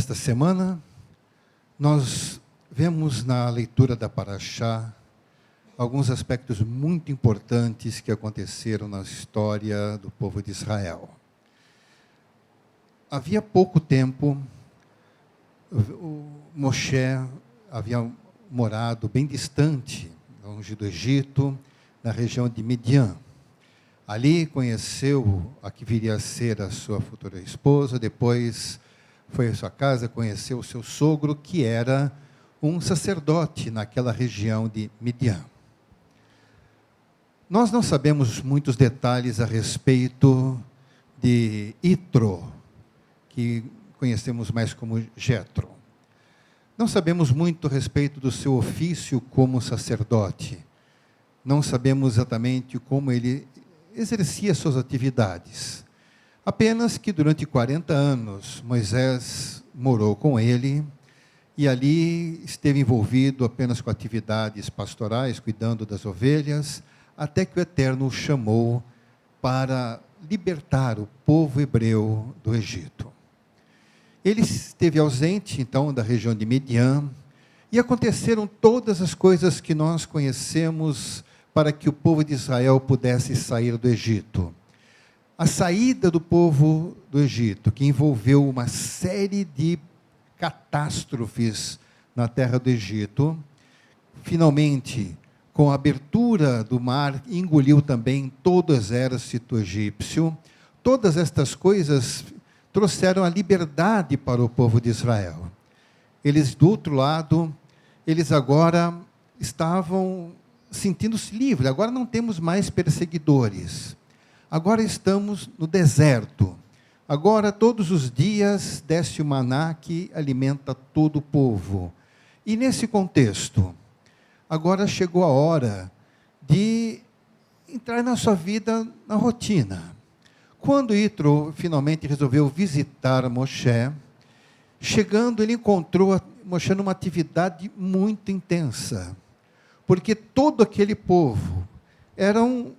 Nesta semana, nós vemos na leitura da Parashá alguns aspectos muito importantes que aconteceram na história do povo de Israel. Havia pouco tempo, o Moshe havia morado bem distante, longe do Egito, na região de Midian. Ali conheceu a que viria a ser a sua futura esposa, depois foi à sua casa, conheceu o seu sogro, que era um sacerdote naquela região de Midian. Nós não sabemos muitos detalhes a respeito de Itro, que conhecemos mais como Jetro. Não sabemos muito a respeito do seu ofício como sacerdote. Não sabemos exatamente como ele exercia suas atividades. Apenas que durante 40 anos Moisés morou com ele e ali esteve envolvido apenas com atividades pastorais, cuidando das ovelhas, até que o Eterno o chamou para libertar o povo hebreu do Egito. Ele esteve ausente, então, da região de Midian, e aconteceram todas as coisas que nós conhecemos para que o povo de Israel pudesse sair do Egito. A saída do povo do Egito, que envolveu uma série de catástrofes na terra do Egito, finalmente, com a abertura do mar, engoliu também todo o exército egípcio. Todas estas coisas trouxeram a liberdade para o povo de Israel. Eles, do outro lado, eles agora estavam sentindo-se livres. Agora não temos mais perseguidores. Agora estamos no deserto. Agora, todos os dias, desce o maná que alimenta todo o povo. E nesse contexto, agora chegou a hora de entrar na sua vida, na rotina. Quando Itro finalmente resolveu visitar Moshe, chegando, ele encontrou Moshe numa atividade muito intensa, porque todo aquele povo eram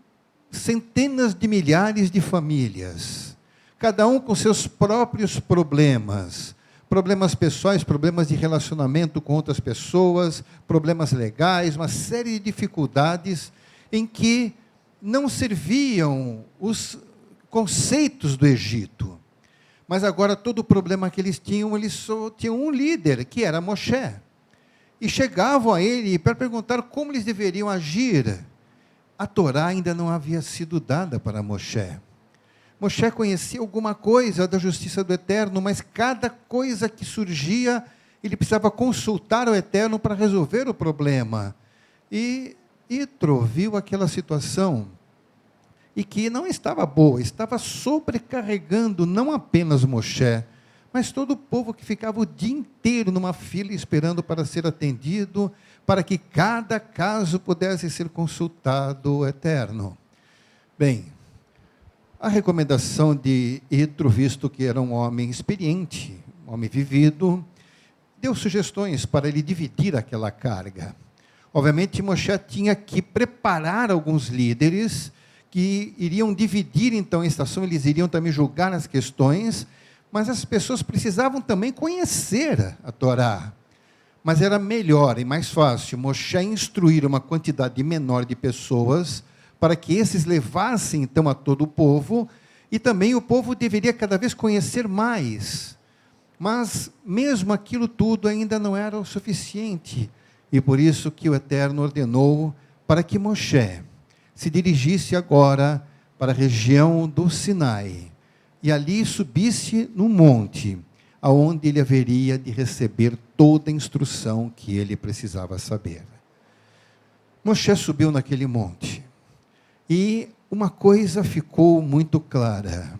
centenas de milhares de famílias, cada um com seus próprios problemas, problemas pessoais, problemas de relacionamento com outras pessoas, problemas legais, uma série de dificuldades em que não serviam os conceitos do Egito. Mas agora todo o problema que eles só tinham um líder, que era Moshe. E chegavam a ele para perguntar como eles deveriam agir. A Torá ainda não havia sido dada para Moshe. Moshe conhecia alguma coisa da justiça do Eterno, mas cada coisa que surgia, ele precisava consultar o Eterno para resolver o problema. E Itro viu aquela situação, e que não estava boa, estava sobrecarregando não apenas Moshe, mas todo o povo que ficava o dia inteiro numa fila esperando para ser atendido, para que cada caso pudesse ser consultado o Eterno. Bem, a recomendação de Itro, visto que era um homem experiente, um homem vivido, deu sugestões para ele dividir aquela carga. Obviamente, Moshe tinha que preparar alguns líderes que iriam dividir, então, a estação, eles iriam também julgar as questões, mas as pessoas precisavam também conhecer a Torá. Mas era melhor e mais fácil Moshe instruir uma quantidade menor de pessoas, para que esses levassem, então, a todo o povo, e também o povo deveria cada vez conhecer mais. Mas, mesmo aquilo tudo ainda não era o suficiente, e por isso que o Eterno ordenou para que Moshe se dirigisse agora para a região do Sinai, e ali subisse no monte, aonde ele haveria de receber toda a instrução que ele precisava saber. Moshe subiu naquele monte, e uma coisa ficou muito clara.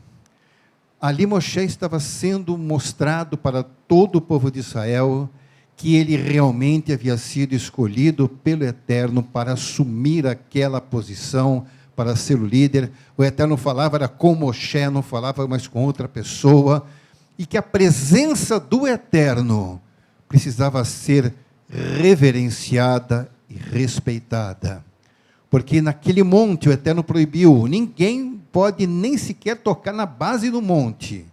Ali Moshe estava sendo mostrado para todo o povo de Israel que ele realmente havia sido escolhido pelo Eterno para assumir aquela posição, para ser o líder. O Eterno falava, era com Moshe, não falava mais com outra pessoa, e que a presença do Eterno precisava ser reverenciada e respeitada. Porque naquele monte o Eterno proibiu, ninguém pode nem sequer tocar na base do monte.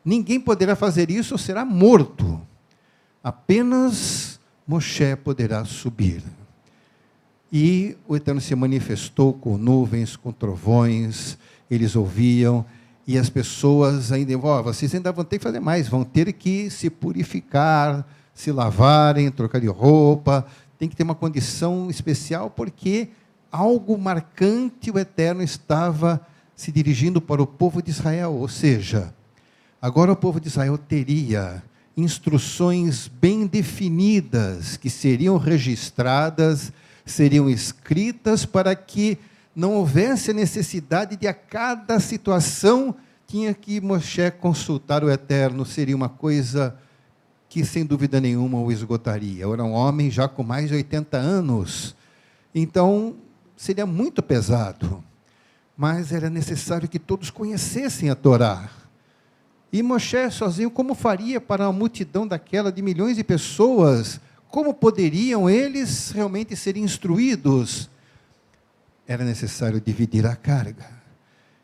ninguém poderá fazer isso ou será morto. Apenas Moshe poderá subir. E o Eterno se manifestou com nuvens, com trovões, eles ouviam, e as pessoas ainda, vocês ainda vão ter que fazer mais, vão ter que se purificar, se lavarem, trocar de roupa, tem que ter uma condição especial, porque algo marcante o Eterno estava se dirigindo para o povo de Israel, ou seja, agora o povo de Israel teria instruções bem definidas, que seriam registradas, seriam escritas para que não houvesse a necessidade de a cada situação tinha que Moshe consultar o Eterno, seria uma coisa que sem dúvida nenhuma o esgotaria. Era um homem já com mais de 80 anos, então seria muito pesado, mas era necessário que todos conhecessem a Torá. E Moshe sozinho, como faria para uma multidão daquela de milhões de pessoas? Como poderiam eles realmente ser instruídos? Era necessário dividir a carga.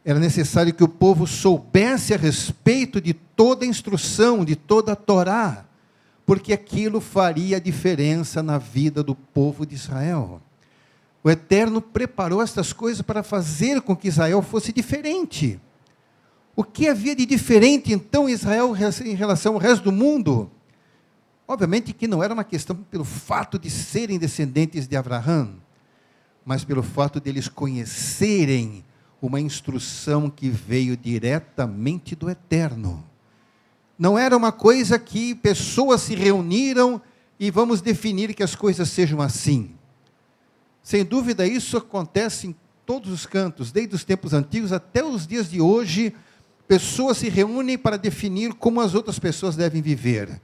Era necessário que o povo soubesse a respeito de toda a instrução, de toda a Torá, porque aquilo faria diferença na vida do povo de Israel. O Eterno preparou estas coisas para fazer com que Israel fosse diferente. O que havia de diferente, então, em Israel em relação ao resto do mundo? Obviamente que não era uma questão pelo fato de serem descendentes de Abraão, mas pelo fato de eles conhecerem uma instrução que veio diretamente do Eterno. Não era uma coisa que pessoas se reuniram e vamos definir que as coisas sejam assim. Sem dúvida, isso acontece em todos os cantos, desde os tempos antigos até os dias de hoje. Pessoas se reúnem para definir como as outras pessoas devem viver.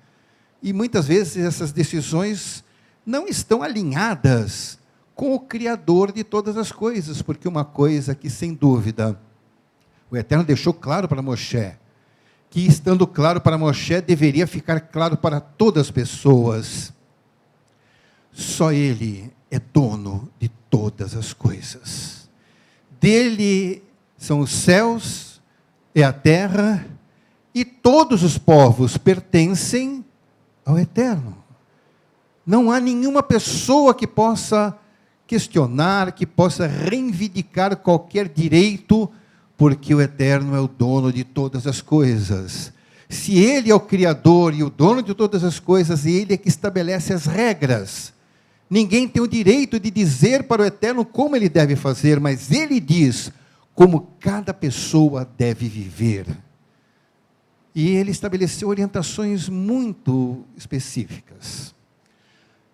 E muitas vezes essas decisões não estão alinhadas com o Criador de todas as coisas, porque uma coisa que, sem dúvida, o Eterno deixou claro para Moshe, que estando claro para Moshe, deveria ficar claro para todas as pessoas. Só Ele é dono de todas as coisas. Dele são os céus, é a terra, e todos os povos pertencem ao Eterno. Não há nenhuma pessoa que possa questionar, que possa reivindicar qualquer direito, porque o Eterno é o dono de todas as coisas. Se Ele é o Criador e o dono de todas as coisas, Ele é que estabelece as regras. Ninguém tem o direito de dizer para o Eterno como Ele deve fazer, mas Ele diz como cada pessoa deve viver. E Ele estabeleceu orientações muito específicas.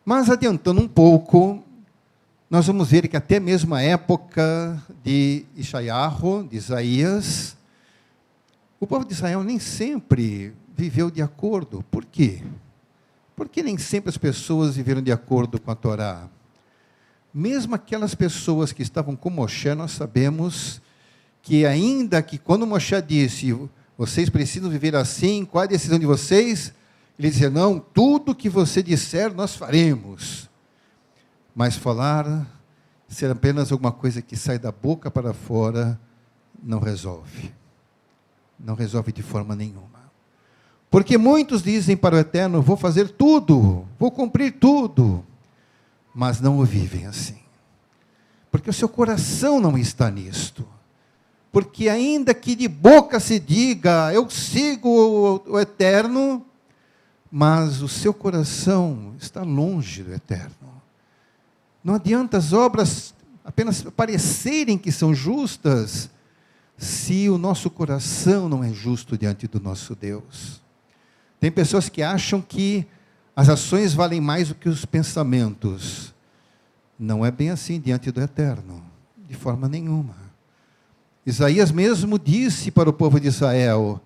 Mas adiantando um pouco, nós vamos ver que até mesmo a época de Isaías, o povo de Israel nem sempre viveu de acordo. Por quê? Porque nem sempre as pessoas viveram de acordo com a Torá. Mesmo aquelas pessoas que estavam com Moshe, nós sabemos que ainda que quando Moshe disse, vocês precisam viver assim, qual é a decisão de vocês? Ele dizia, não, tudo que você disser nós faremos. Mas falar, ser apenas alguma coisa que sai da boca para fora, não resolve. Não resolve de forma nenhuma. Porque muitos dizem para o Eterno, vou fazer tudo, vou cumprir tudo, mas não o vivem assim. Porque o seu coração não está nisto. Porque ainda que de boca se diga, eu sigo o Eterno, mas o seu coração está longe do Eterno. Não adianta as obras apenas parecerem que são justas, se o nosso coração não é justo diante do nosso Deus. Tem pessoas que acham que as ações valem mais do que os pensamentos. Não é bem assim diante do Eterno, de forma nenhuma. Isaías mesmo disse para o povo de Israel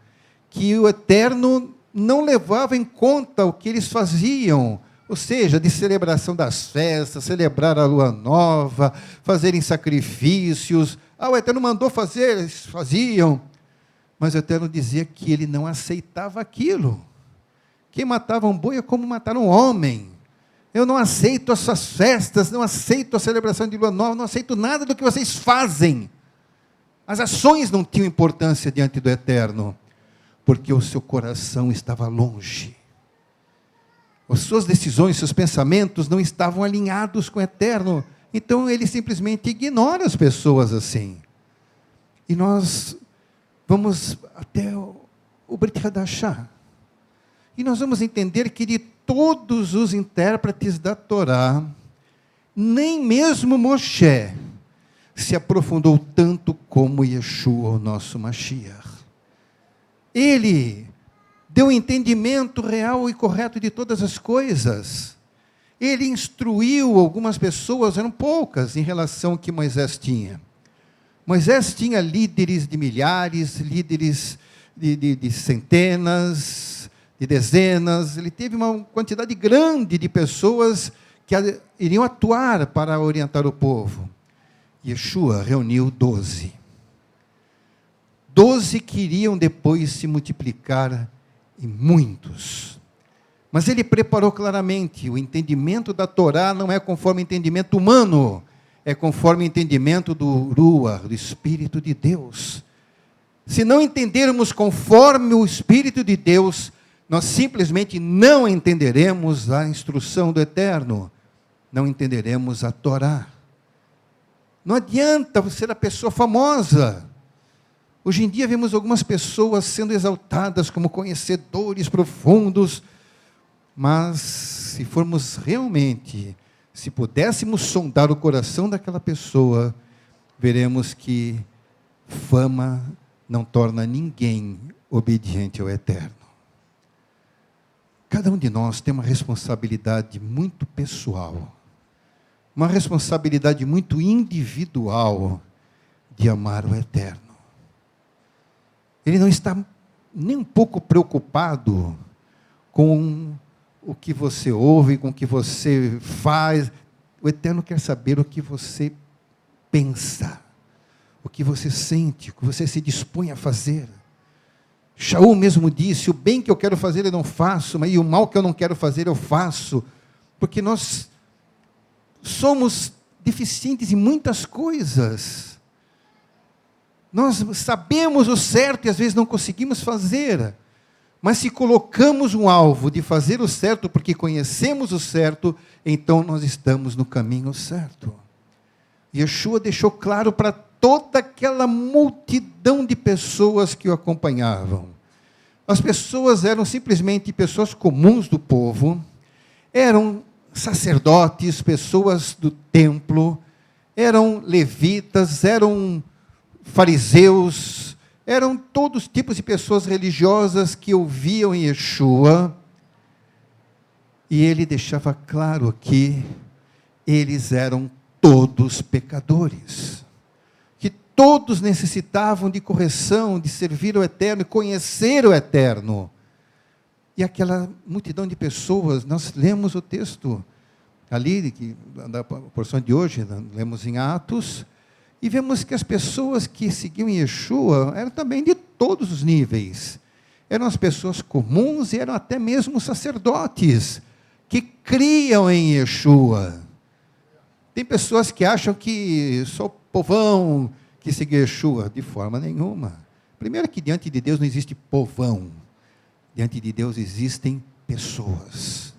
que o Eterno não levava em conta o que eles faziam, ou seja, de celebração das festas, celebrar a lua nova, fazerem sacrifícios. O Eterno mandou fazer, eles faziam, mas o Eterno dizia que ele não aceitava aquilo. Quem matava um boi é como matar um homem. Eu não aceito essas festas, não aceito a celebração de lua nova, não aceito nada do que vocês fazem. As ações não tinham importância diante do Eterno, porque o seu coração estava longe. As suas decisões, seus pensamentos não estavam alinhados com o eterno. Então ele simplesmente ignora as pessoas assim. E nós vamos até o Brit Hadashah. E nós vamos entender que de todos os intérpretes da Torá, nem mesmo Moshe se aprofundou tanto como Yeshua, o nosso Mashiach. Ele deu entendimento real e correto de todas as coisas. Ele instruiu algumas pessoas, eram poucas, em relação ao que Moisés tinha. Moisés tinha líderes de milhares, líderes de centenas, de dezenas. Ele teve uma quantidade grande de pessoas que iriam atuar para orientar o povo. Yeshua reuniu 12. 12 que iriam depois se multiplicar em muitos. Mas ele preparou claramente, o entendimento da Torá não é conforme o entendimento humano, é conforme o entendimento do Ruach, do Espírito de Deus. Se não entendermos conforme o Espírito de Deus, nós simplesmente não entenderemos a instrução do Eterno, não entenderemos a Torá. Não adianta você ser a pessoa famosa. Hoje em dia vemos algumas pessoas sendo exaltadas como conhecedores profundos, mas se formos realmente, se pudéssemos sondar o coração daquela pessoa, veremos que fama não torna ninguém obediente ao Eterno. Cada um de nós tem uma responsabilidade muito pessoal, uma responsabilidade muito individual de amar o Eterno. Ele não está nem um pouco preocupado com o que você ouve, com o que você faz. O Eterno quer saber o que você pensa, o que você sente, o que você se dispõe a fazer. Shaul mesmo disse, o bem que eu quero fazer eu não faço, mas o mal que eu não quero fazer eu faço, porque nós somos deficientes em muitas coisas. Nós sabemos o certo e às vezes não conseguimos fazer, mas se colocamos um alvo de fazer o certo, porque conhecemos o certo, então nós estamos no caminho certo. Yeshua deixou claro para toda aquela multidão de pessoas que o acompanhavam. As pessoas eram simplesmente pessoas comuns do povo, eram sacerdotes, pessoas do templo, eram levitas, eram fariseus, eram todos os tipos de pessoas religiosas que ouviam Yeshua, e ele deixava claro que eles eram todos pecadores, que todos necessitavam de correção, de servir ao Eterno, e conhecer o Eterno. E aquela multidão de pessoas, nós lemos o texto ali, da porção de hoje, lemos em Atos, e vemos que as pessoas que seguiam Yeshua eram também de todos os níveis. Eram as pessoas comuns e eram até mesmo sacerdotes, que criam em Yeshua. Tem pessoas que acham que só o povão que segue Yeshua, de forma nenhuma. Primeiro que diante de Deus não existe povão. Diante de Deus existem pessoas.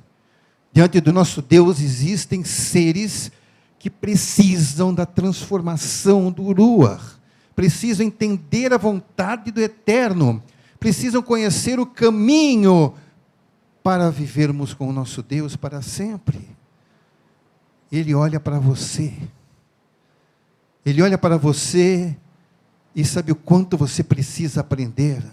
Diante do nosso Deus existem seres que precisam da transformação do Ruach, precisam entender a vontade do Eterno, precisam conhecer o caminho para vivermos com o nosso Deus para sempre. Ele olha para você. Ele olha para você e sabe o quanto você precisa aprender.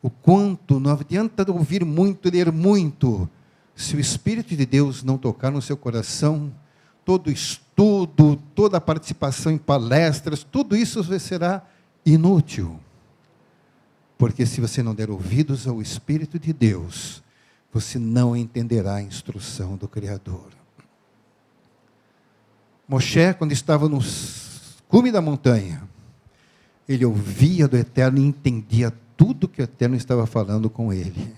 O quanto, não adianta ouvir muito, ler muito, se o Espírito de Deus não tocar no seu coração, todo estudo, toda a participação em palestras, tudo isso será inútil. Porque se você não der ouvidos ao Espírito de Deus, você não entenderá a instrução do Criador. Moshe, quando estava no cume da montanha, ele ouvia do Eterno e entendia tudo que o Eterno estava falando com ele.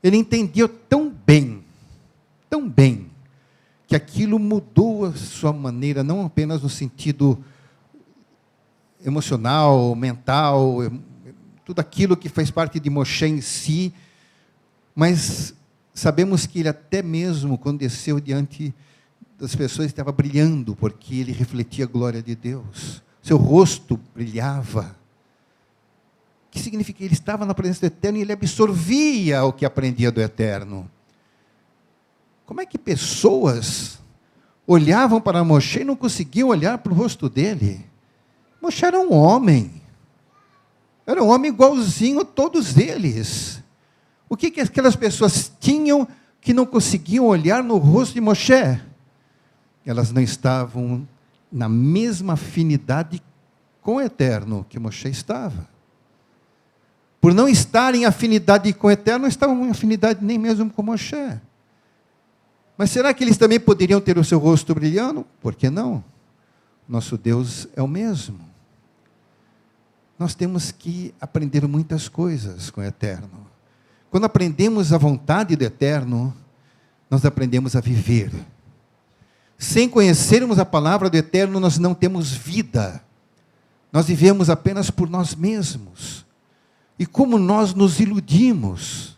Ele entendia tão bem, que aquilo mudou a sua maneira, não apenas no sentido emocional, mental, tudo aquilo que faz parte de Moshe em si, mas sabemos que ele até mesmo, quando desceu diante das pessoas, estava brilhando, porque ele refletia a glória de Deus. Seu rosto brilhava. O que significa? Ele estava na presença do Eterno e ele absorvia o que aprendia do Eterno. Como é que pessoas olhavam para Moshe e não conseguiam olhar para o rosto dele? Moshe era um homem igualzinho a todos eles. O que aquelas pessoas tinham que não conseguiam olhar no rosto de Moshe? Elas não estavam na mesma afinidade com o Eterno que Moshe estava. Por não estar em afinidade com o Eterno, não estavam em afinidade nem mesmo com Moshe. Mas será que eles também poderiam ter o seu rosto brilhando? Por que não? Nosso Deus é o mesmo. Nós temos que aprender muitas coisas com o Eterno. Quando aprendemos a vontade do Eterno, nós aprendemos a viver. Sem conhecermos a palavra do Eterno, nós não temos vida. Nós vivemos apenas por nós mesmos. E como nós nos iludimos,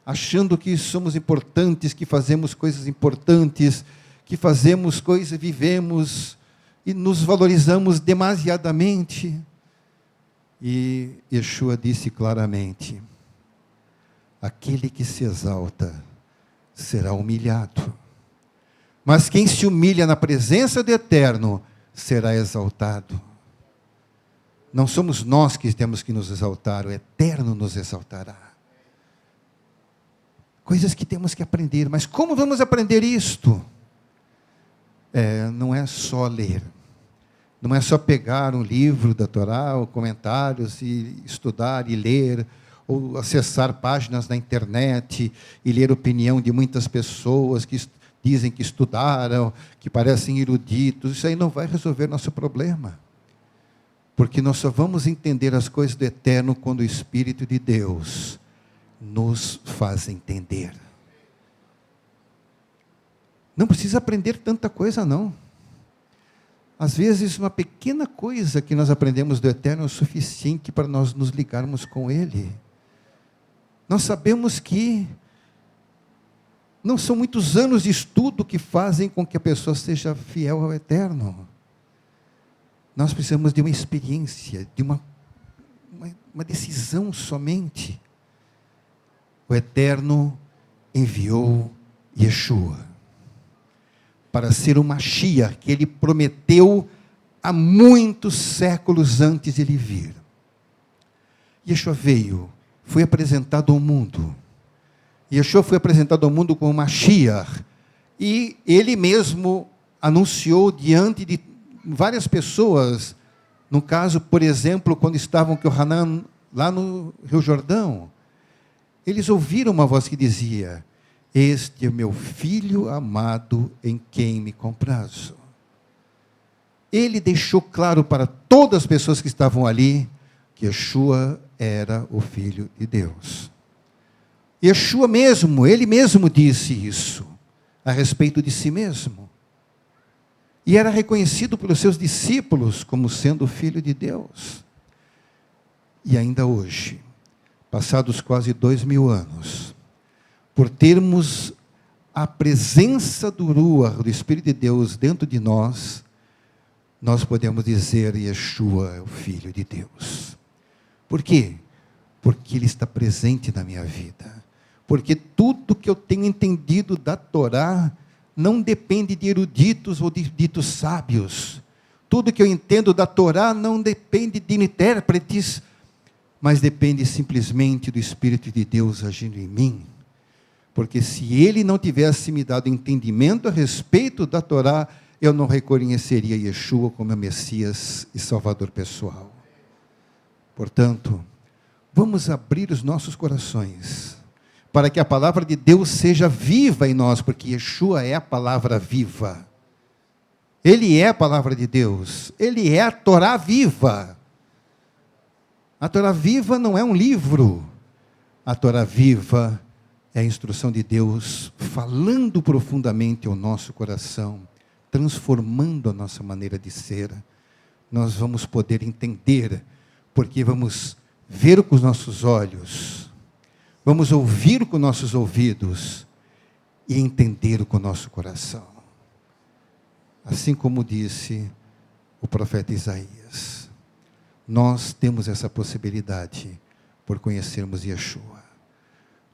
achando que somos importantes, que fazemos coisas importantes, que fazemos coisas, vivemos e nos valorizamos demasiadamente. E Yeshua disse claramente: aquele que se exalta será humilhado, mas quem se humilha na presença do Eterno será exaltado. Não somos nós que temos que nos exaltar, o Eterno nos exaltará. Coisas que temos que aprender, mas como vamos aprender isto? Não é só ler, não é só pegar um livro da Torá, ou comentários, e estudar e ler, ou acessar páginas na internet, e ler a opinião de muitas pessoas que dizem que estudaram, que parecem eruditos. Isso aí não vai resolver nosso problema. Porque nós só vamos entender as coisas do Eterno quando o Espírito de Deus nos faz entender. Não precisa aprender tanta coisa, não. Às vezes, uma pequena coisa que nós aprendemos do Eterno é o suficiente para nós nos ligarmos com Ele. Nós sabemos que não são muitos anos de estudo que fazem com que a pessoa seja fiel ao Eterno. Nós precisamos de uma experiência, de uma decisão somente. O Eterno enviou Yeshua para ser o Mashiach que Ele prometeu há muitos séculos antes de Ele vir. Yeshua veio, foi apresentado ao mundo. Yeshua foi apresentado ao mundo como Mashiach, e Ele mesmo anunciou diante de várias pessoas, no caso, por exemplo, quando estavam com Hanan lá no Rio Jordão, eles ouviram uma voz que dizia: este é meu filho amado em quem me comprazo. Ele deixou claro para todas as pessoas que estavam ali que Yeshua era o Filho de Deus. Yeshua mesmo, ele mesmo disse isso a respeito de si mesmo. E era reconhecido pelos seus discípulos como sendo o Filho de Deus. E ainda hoje, passados quase 2000 anos, por termos a presença do Ruach, do Espírito de Deus dentro de nós, nós podemos dizer: Yeshua é o Filho de Deus. Por quê? Porque Ele está presente na minha vida. Porque tudo que eu tenho entendido da Torá não depende de eruditos ou de ditos sábios. Tudo que eu entendo da Torá não depende de intérpretes, mas depende simplesmente do Espírito de Deus agindo em mim. Porque se Ele não tivesse me dado entendimento a respeito da Torá, eu não reconheceria Yeshua como meu Messias e Salvador pessoal. Portanto, vamos abrir os nossos corações para que a palavra de Deus seja viva em nós, porque Yeshua é a palavra viva. Ele é a palavra de Deus. Ele é a Torá viva. A Torá viva não é um livro. A Torá viva é a instrução de Deus falando profundamente ao nosso coração, transformando a nossa maneira de ser. Nós vamos poder entender, porque vamos ver com os nossos olhos, vamos ouvir com nossos ouvidos e entender com o nosso coração. Assim como disse o profeta Isaías, nós temos essa possibilidade por conhecermos Yeshua.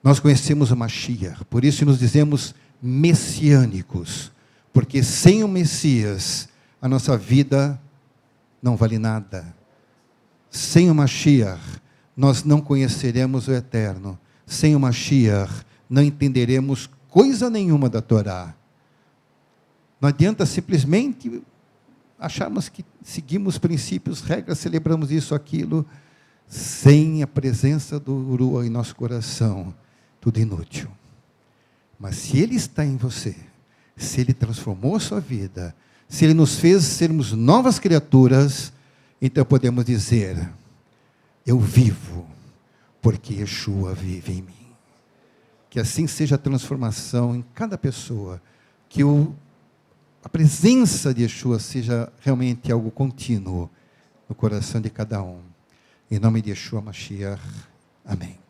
Nós conhecemos o Mashiach, por isso nos dizemos messiânicos, porque sem o Messias, a nossa vida não vale nada. Sem o Mashiach, nós não conheceremos o Eterno. Sem o Mashiach, não entenderemos coisa nenhuma da Torá. Não adianta simplesmente acharmos que seguimos princípios, regras, celebramos isso, aquilo, sem a presença do Urua em nosso coração, tudo inútil. Mas se Ele está em você, se Ele transformou a sua vida, se Ele nos fez sermos novas criaturas, então podemos dizer, eu vivo, porque Yeshua vive em mim. Que assim seja a transformação em cada pessoa, que a presença de Yeshua seja realmente algo contínuo no coração de cada um. Em nome de Yeshua Mashiach, amém.